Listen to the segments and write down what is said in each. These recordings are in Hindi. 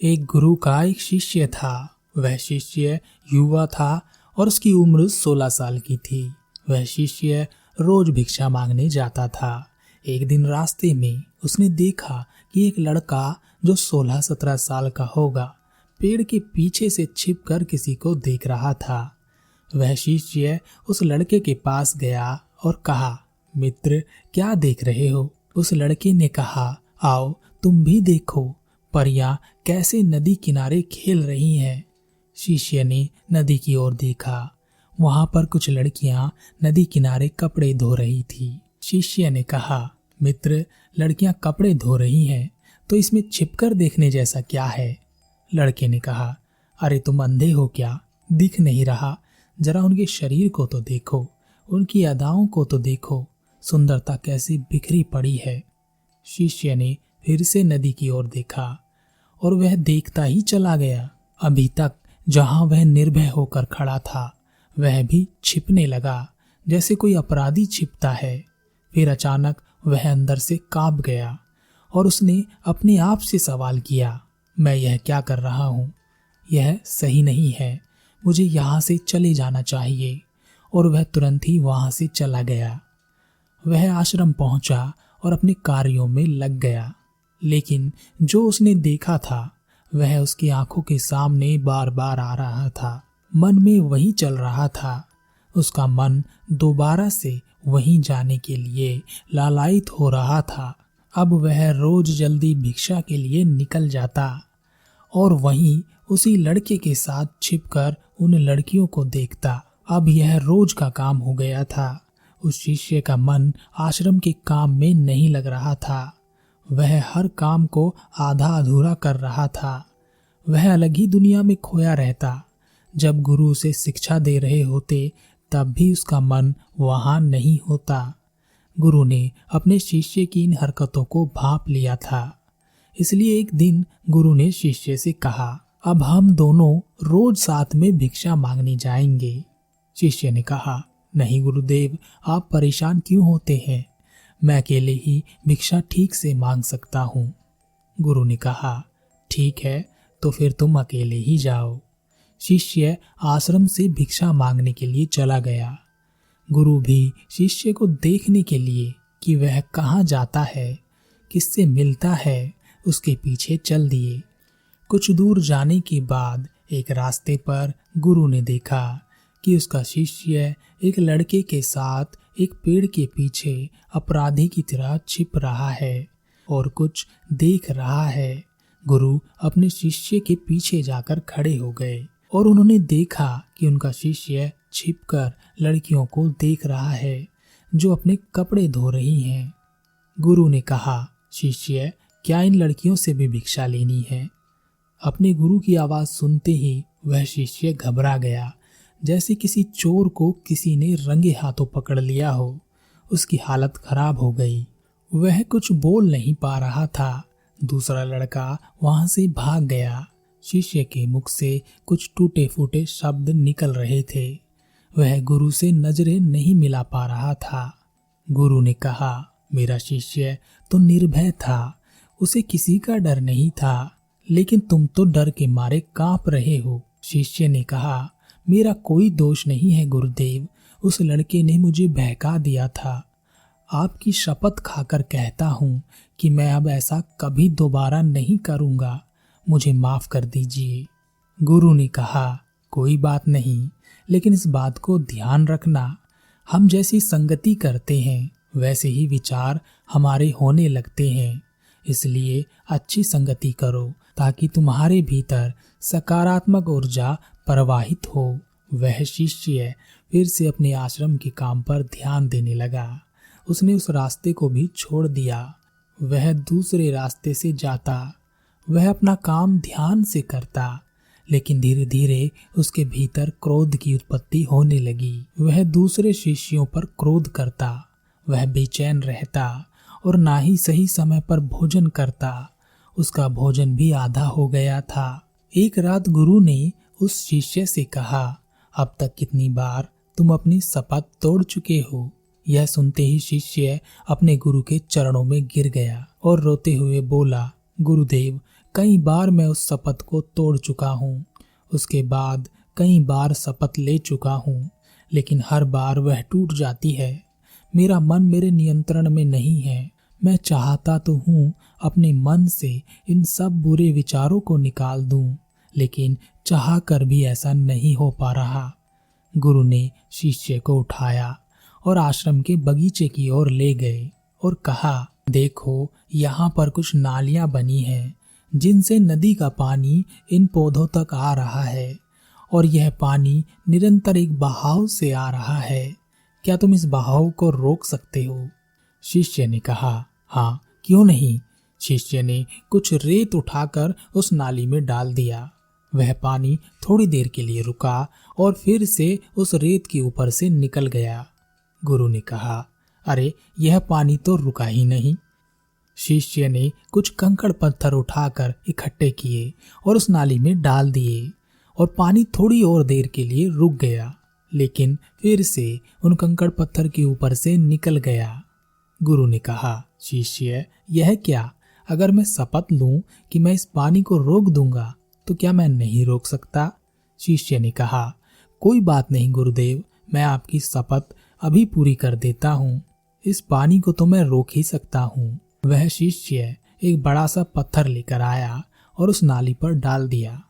एक गुरु का एक शिष्य था। वह शिष्य युवा था और उसकी उम्र 16 साल की थी। वह शिष्य रोज भिक्षा मांगने जाता था। एक दिन रास्ते में उसने देखा कि एक लड़का जो 16-17 साल का होगा पेड़ के पीछे से छिपकर किसी को देख रहा था। वह शिष्य उस लड़के के पास गया और कहा, मित्र, क्या देख रहे हो? उस लड़के ने कहा, आओ तुम भी देखो, परियां कैसे नदी किनारे खेल रही हैं। शिष्य ने नदी की ओर देखा। वहां पर कुछ लड़कियां नदी किनारे कपड़े धो रही थी। शिष्य ने कहा, मित्र, लड़कियां कपड़े धो रही हैं तो इसमें छिपकर देखने जैसा क्या है? लड़के ने कहा, अरे तुम अंधे हो क्या? दिख नहीं रहा? जरा उनके शरीर को तो देखो, उनकी अदाओं को तो देखो, सुंदरता कैसी बिखरी पड़ी है। शिष्य ने फिर से नदी की ओर देखा और वह देखता ही चला गया। अभी तक जहां वह निर्भय होकर खड़ा था वह भी छिपने लगा जैसे कोई अपराधी छिपता है। फिर अचानक वह अंदर से कांप गया और उसने अपने आप से सवाल किया, मैं यह क्या कर रहा हूँ? यह सही नहीं है, मुझे यहाँ से चले जाना चाहिए। और वह तुरंत ही वहां से चला गया। वह आश्रम पहुंचा और अपने कार्यों में लग गया। लेकिन जो उसने देखा था वह उसकी आंखों के सामने बार बार आ रहा था। मन में वही चल रहा था। उसका मन दोबारा से वहीं जाने के लिए लालायित हो रहा था। अब वह रोज जल्दी भिक्षा के लिए निकल जाता और वहीं उसी लड़के के साथ छिपकर उन लड़कियों को देखता। अब यह रोज का काम हो गया था। उस शिष्य का मन आश्रम के काम में नहीं लग रहा था। वह हर काम को आधा अधूरा कर रहा था। वह अलग ही दुनिया में खोया रहता। जब गुरु उसे शिक्षा दे रहे होते तब भी उसका मन वहां नहीं होता। गुरु ने अपने शिष्य की इन हरकतों को भांप लिया था। इसलिए एक दिन गुरु ने शिष्य से कहा, अब हम दोनों रोज साथ में भिक्षा मांगने जाएंगे। शिष्य ने कहा, नहीं गुरुदेव, आप परेशान क्यों होते हैं? मैं अकेले ही भिक्षा ठीक से मांग सकता हूँ। गुरु ने कहा, ठीक है, तो फिर तुम अकेले ही जाओ। शिष्य आश्रम से भिक्षा मांगने के लिए चला गया। गुरु भी शिष्य को देखने के लिए कि वह कहाँ जाता है, किससे मिलता है, उसके पीछे चल दिए। कुछ दूर जाने के बाद एक रास्ते पर गुरु ने देखा कि उसका शिष्य एक लड़के के साथ एक पेड़ के पीछे अपराधी की तरह छिप रहा है और कुछ देख रहा है। गुरु अपने शिष्य के पीछे जाकर खड़े हो गए और उन्होंने देखा कि उनका शिष्य छिपकर लड़कियों को देख रहा है जो अपने कपड़े धो रही हैं। गुरु ने कहा, शिष्य, क्या इन लड़कियों से भी भिक्षा लेनी है? अपने गुरु की आवाज सुनते ही वह शिष्य घबरा गया, जैसे किसी चोर को किसी ने रंगे हाथों पकड़ लिया हो। उसकी हालत खराब हो गई। वह कुछ बोल नहीं पा रहा था। दूसरा लड़का वहां से भाग गया। शिष्य के मुख से कुछ टूटे फूटे शब्द निकल रहे थे। वह गुरु से नजरें नहीं मिला पा रहा था। गुरु ने कहा, मेरा शिष्य तो निर्भय था, उसे किसी का डर नहीं था, लेकिन तुम तो डर के मारे कांप रहे हो। शिष्य ने कहा, मेरा कोई दोष नहीं है गुरुदेव, उस लड़के ने मुझे बहका दिया था। आपकी शपथ खाकर कहता हूँ कि मैं अब ऐसा कभी दोबारा नहीं करूँगा, मुझे माफ कर दीजिए। गुरु ने कहा, कोई बात नहीं, लेकिन इस बात को ध्यान रखना, हम जैसी संगति करते हैं वैसे ही विचार हमारे होने लगते हैं। इसलिए अच्छी संगति करो ताकि तुम्हारे भीतर सकारात्मक ऊर्जा प्रवाहित हो। वह शिष्य फिर से अपने आश्रम के काम पर ध्यान देने लगा। उसने उस रास्ते को भी छोड़ दिया। वह दूसरे रास्ते से जाता। वह अपना काम ध्यान से करता, लेकिन धीरे धीरे उसके भीतर क्रोध की उत्पत्ति होने लगी। वह दूसरे शिष्यों पर क्रोध करता। वह बेचैन रहता और ना ही सही समय पर भोजन करता। उसका भोजन भी आधा हो गया था। एक रात गुरु ने उस शिष्य से कहा, अब तक कितनी बार तुम अपनी शपथ तोड़ चुके हो? यह सुनते ही शिष्य अपने गुरु के चरणों में गिर गया और रोते हुए बोला, गुरुदेव, कई बार मैं उस शपथ को तोड़ चुका हूँ। उसके बाद कई बार शपथ ले चुका हूँ, लेकिन हर बार वह टूट जाती है। मेरा मन मेरे नियंत्रण में नहीं है। मैं चाहता तो हूँ अपने मन से इन सब बुरे विचारों को निकाल दूं, लेकिन चाह कर भी ऐसा नहीं हो पा रहा। गुरु ने शिष्य को उठाया और आश्रम के बगीचे की ओर ले गए और कहा, देखो, यहाँ पर कुछ नालियां बनी हैं जिनसे नदी का पानी इन पौधों तक आ रहा है, और यह पानी निरंतर एक बहाव से आ रहा है। क्या तुम इस बहाव को रोक सकते हो? शिष्य ने कहा, हाँ, क्यों नहीं। शिष्य ने कुछ रेत उठाकर उस नाली में डाल दिया। वह पानी थोड़ी देर के लिए रुका और फिर से उस रेत के ऊपर से निकल गया। गुरु ने कहा, अरे, यह पानी तो रुका ही नहीं। शिष्य ने कुछ कंकड़ पत्थर उठाकर इकट्ठे किए और उस नाली में डाल दिए, और पानी थोड़ी और देर के लिए रुक गया, लेकिन फिर से उन कंकड़ पत्थर के ऊपर से निकल गया। गुरु ने कहा, शिष्य, यह क्या? अगर मैं शपथ लूं कि मैं इस पानी को रोक दूंगा, तो क्या मैं नहीं रोक सकता? शिष्य ने कहा, कोई बात नहीं गुरुदेव, मैं आपकी शपथ अभी पूरी कर देता हूँ। इस पानी को तो मैं रोक ही सकता हूँ। वह शिष्य एक बड़ा सा पत्थर लेकर आया और उस नाली पर डाल दिया।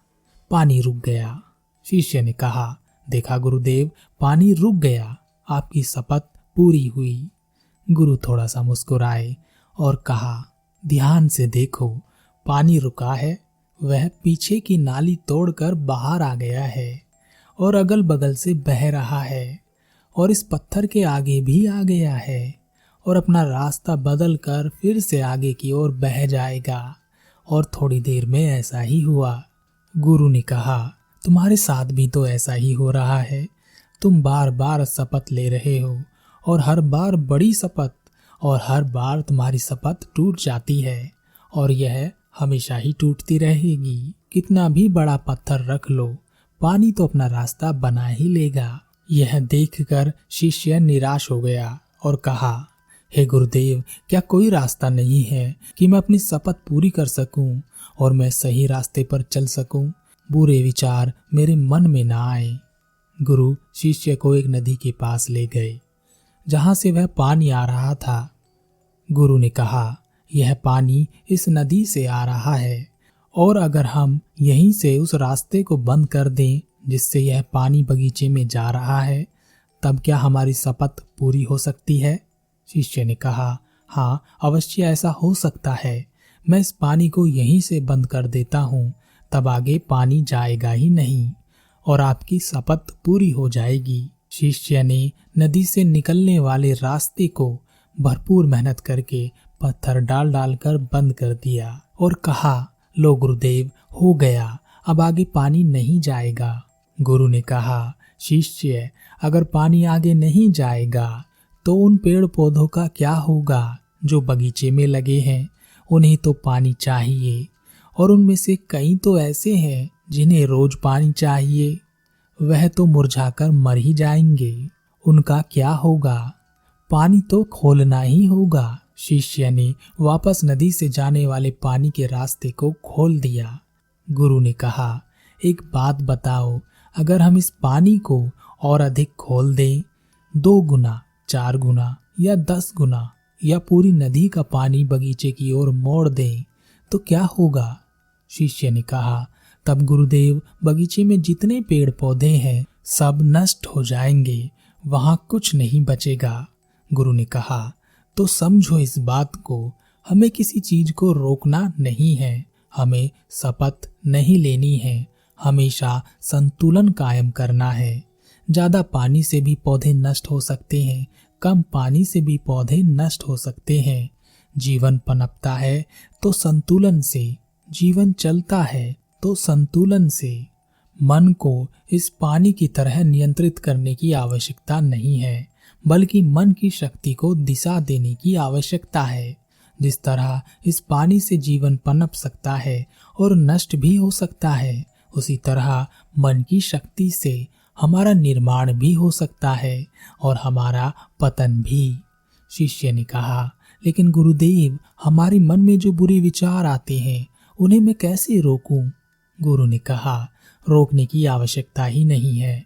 पानी रुक गया। शिष्य ने कहा, देखा गुरुदेव, पानी रुक गया, आपकी शपथ पूरी हुई। गुरु थोड़ा सा मुस्कुराए और कहा, ध्यान से देखो, पानी रुका है, वह पीछे की नाली तोड़कर बाहर आ गया है और अगल बगल से बह रहा है, और इस पत्थर के आगे भी आ गया है, और अपना रास्ता बदल कर फिर से आगे की ओर बह जाएगा। और थोड़ी देर में ऐसा ही हुआ। गुरु ने कहा, तुम्हारे साथ भी तो ऐसा ही हो रहा है। तुम बार बार शपथ ले रहे हो, और हर बार बड़ी शपथ, और हर बार तुम्हारी शपथ टूट जाती है, और यह हमेशा ही टूटती रहेगी। कितना भी बड़ा पत्थर रख लो, पानी तो अपना रास्ता बना ही लेगा। यह देखकर शिष्य निराश हो गया और कहा, हे गुरुदेव, क्या कोई रास्ता नहीं है कि मैं अपनी शपथ पूरी कर सकूं और मैं सही रास्ते पर चल सकूं? बुरे विचार मेरे मन में ना आए। गुरु शिष्य को एक नदी के पास ले गए जहां से वह पानी आ रहा था। गुरु ने कहा, यह पानी इस नदी से आ रहा है, और अगर हम यहीं से उस रास्ते को बंद कर दें जिससे यह पानी बगीचे में जा रहा है, तब क्या हमारी शपथ पूरी हो सकती है? शिष्य ने कहा, हाँ, अवश्य ऐसा हो सकता है। मैं इस पानी को यहीं से बंद कर देता हूँ, तब आगे पानी जाएगा ही नहीं और आपकी शपथ पूरी हो जाएगी। शिष्य ने नदी से निकलने वाले रास्ते को भरपूर मेहनत करके पत्थर डाल डाल कर बंद कर दिया और कहा, लो गुरुदेव, हो गया, अब आगे पानी नहीं जाएगा। गुरु ने कहा, शिष्य, अगर पानी आगे नहीं जाएगा तो उन पेड़ पौधों का क्या होगा जो बगीचे में लगे हैं? उन्हें तो पानी चाहिए, और उनमें से कई तो ऐसे हैं जिन्हें रोज पानी चाहिए। वह तो मुरझाकर मर ही जाएंगे। उनका क्या होगा? पानी तो खोलना ही होगा। शिष्य ने वापस नदी से जाने वाले पानी के रास्ते को खोल दिया। गुरु ने कहा, एक बात बताओ, अगर हम इस पानी को और अधिक खोल दें, 2 गुना, 4 गुना या 10 गुना, या पूरी नदी का पानी बगीचे की ओर मोड़ दें, तो क्या होगा? शिष्य ने कहा, तब गुरुदेव, बगीचे में जितने पेड़ पौधे हैं सब नष्ट हो जाएंगे, वहां कुछ नहीं बचेगा। गुरु ने कहा, तो समझो इस बात को, हमें किसी चीज को रोकना नहीं है, हमें शपथ नहीं लेनी है, हमेशा संतुलन कायम करना है। ज्यादा पानी से भी पौधे नष्ट हो सकते हैं, कम पानी से भी पौधे नष्ट हो सकते हैं। जीवन पनपता है तो संतुलन से, जीवन चलता है तो संतुलन से। मन को इस पानी की तरह नियंत्रित करने की आवश्यकता नहीं है, बल्कि मन की शक्ति को दिशा देने की आवश्यकता है। जिस तरह इस पानी से जीवन पनप सकता है और नष्ट भी हो सकता है, उसी तरह मन की शक्ति से हमारा निर्माण भी हो सकता है और हमारा पतन भी। शिष्य ने कहा, लेकिन गुरुदेव, हमारे मन में जो बुरे विचार आते हैं उन्हें मैं कैसे रोकूं? गुरु ने कहा, रोकने की आवश्यकता ही नहीं है।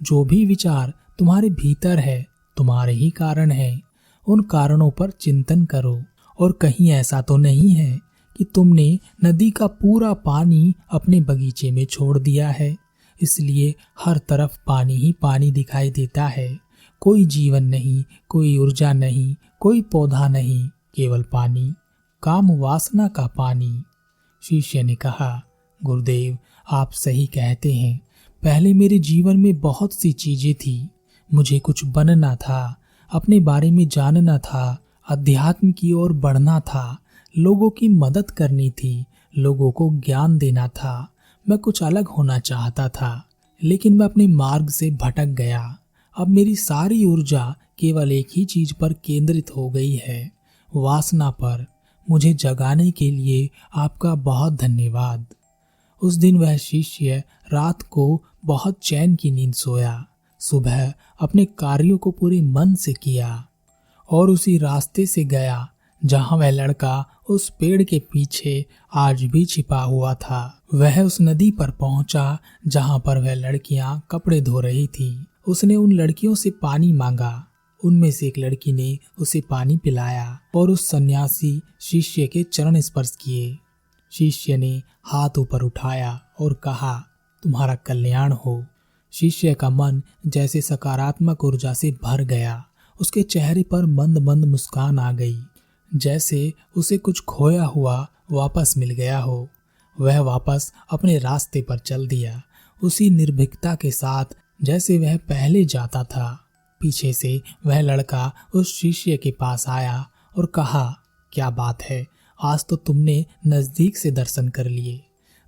जो भी विचार तुम्हारे भीतर है तुम्हारे ही कारण है। उन कारणों पर चिंतन करो। और कहीं ऐसा तो नहीं है कि तुमने नदी का पूरा पानी अपने बगीचे में छोड़ दिया है, इसलिए हर तरफ पानी ही पानी दिखाई देता है। कोई जीवन नहीं, कोई ऊर्जा नहीं, कोई पौधा नहीं, केवल पानी, काम वासना का पानी। शिष्य ने कहा, गुरुदेव आप सही कहते हैं। पहले मेरे जीवन में बहुत सी चीजें थी। मुझे कुछ बनना था, अपने बारे में जानना था, अध्यात्म की ओर बढ़ना था, लोगों की मदद करनी थी, लोगों को ज्ञान देना था। मैं कुछ अलग होना चाहता था, लेकिन मैं अपने मार्ग से भटक गया। अब मेरी सारी ऊर्जा केवल एक ही चीज पर केंद्रित हो गई है, वासना पर। मुझे जगाने के लिए आपका बहुत धन्यवाद। उस दिन वह शिष्य रात को बहुत चैन की नींद सोया। सुबह अपने कार्यों को पूरे मन से किया और उसी रास्ते से गया जहां वह लड़का उस पेड़ के पीछे आज भी छिपा हुआ था। वह उस नदी पर पहुंचा जहां पर वह लड़कियां कपड़े धो रही थी। उसने उन लड़कियों से पानी मांगा। उनमें से एक लड़की ने उसे पानी पिलाया और उस सन्यासी शिष्य के चरण स्पर्श किए। शिष्य ने हाथ ऊपर उठाया और कहा, तुम्हारा कल्याण हो। शिष्य का मन जैसे सकारात्मक ऊर्जा से भर गया। उसके चेहरे पर मंद मंद मुस्कान आ गई, जैसे उसे कुछ खोया हुआ वापस मिल गया हो। वह वापस अपने रास्ते पर चल दिया, उसी निर्भीकता के साथ जैसे वह पहले जाता था। पीछे से वह लड़का उस शिष्य के पास आया और कहा, क्या बात है, आज तो तुमने नजदीक से दर्शन कर लिए।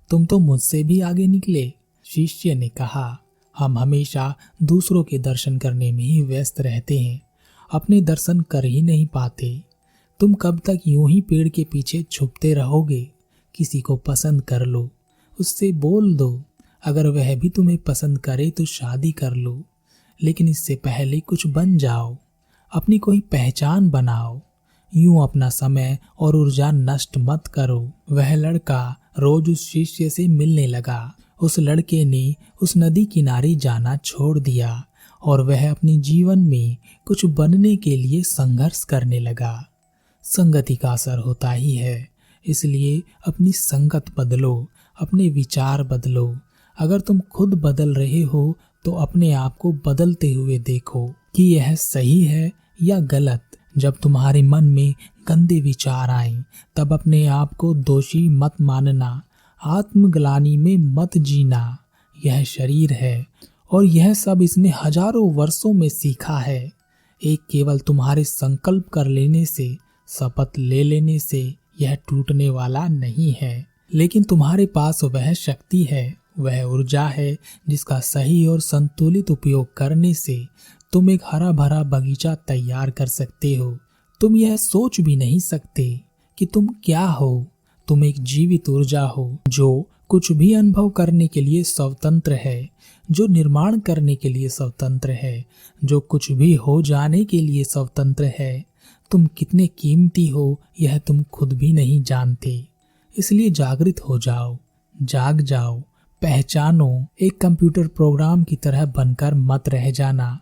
तुम तो मुझसे भी आगे निकले। शिष्य ने कहा, हम हमेशा दूसरों के दर्शन करने में ही व्यस्त रहते हैं, अपने दर्शन कर ही नहीं पाते। तुम कब तक यूं ही पेड़ के पीछे छुपते रहोगे? किसी को पसंद कर लो, उससे बोल दो। अगर वह भी तुम्हें पसंद करे तो शादी कर लो, लेकिन इससे पहले कुछ बन जाओ, अपनी कोई पहचान बनाओ। यूं अपना समय और ऊर्जा नष्ट मत करो। वह लड़का रोज उस शिष्य से मिलने लगा। उस लड़के ने उस नदी किनारे जाना छोड़ दिया और वह अपने जीवन में कुछ बनने के लिए संघर्ष करने लगा। संगति का असर होता ही है, इसलिए अपनी संगत बदलो, अपने विचार बदलो। अगर तुम खुद बदल रहे हो तो अपने आप को बदलते हुए देखो कि यह सही है या गलत। जब तुम्हारे मन में गंदे विचार आए तब अपने आप को दोषी मत मानना, आत्मग्लानि में मत जीना। यह शरीर है और यह सब इसने हजारों वर्षों में सीखा है। एक केवल तुम्हारे संकल्प कर लेने से, शपथ ले लेने से यह टूटने वाला नहीं है। लेकिन तुम्हारे पास वह शक्ति है, वह ऊर्जा है जिसका सही और संतुलित उपयोग करने से तुम एक हरा भरा बगीचा तैयार कर सकते हो। तुम यह सोच भी नहीं सकते कि तुम क्या हो। तुम एक जीवित ऊर्जा हो जो कुछ भी अनुभव करने के लिए स्वतंत्र है, जो निर्माण करने के लिए स्वतंत्र है, जो कुछ भी हो जाने के लिए स्वतंत्र है। तुम कितने कीमती हो यह तुम खुद भी नहीं जानते। इसलिए जागृत हो जाओ, जाग जाओ, पहचानो। एक कंप्यूटर प्रोग्राम की तरह बनकर मत रह जाना।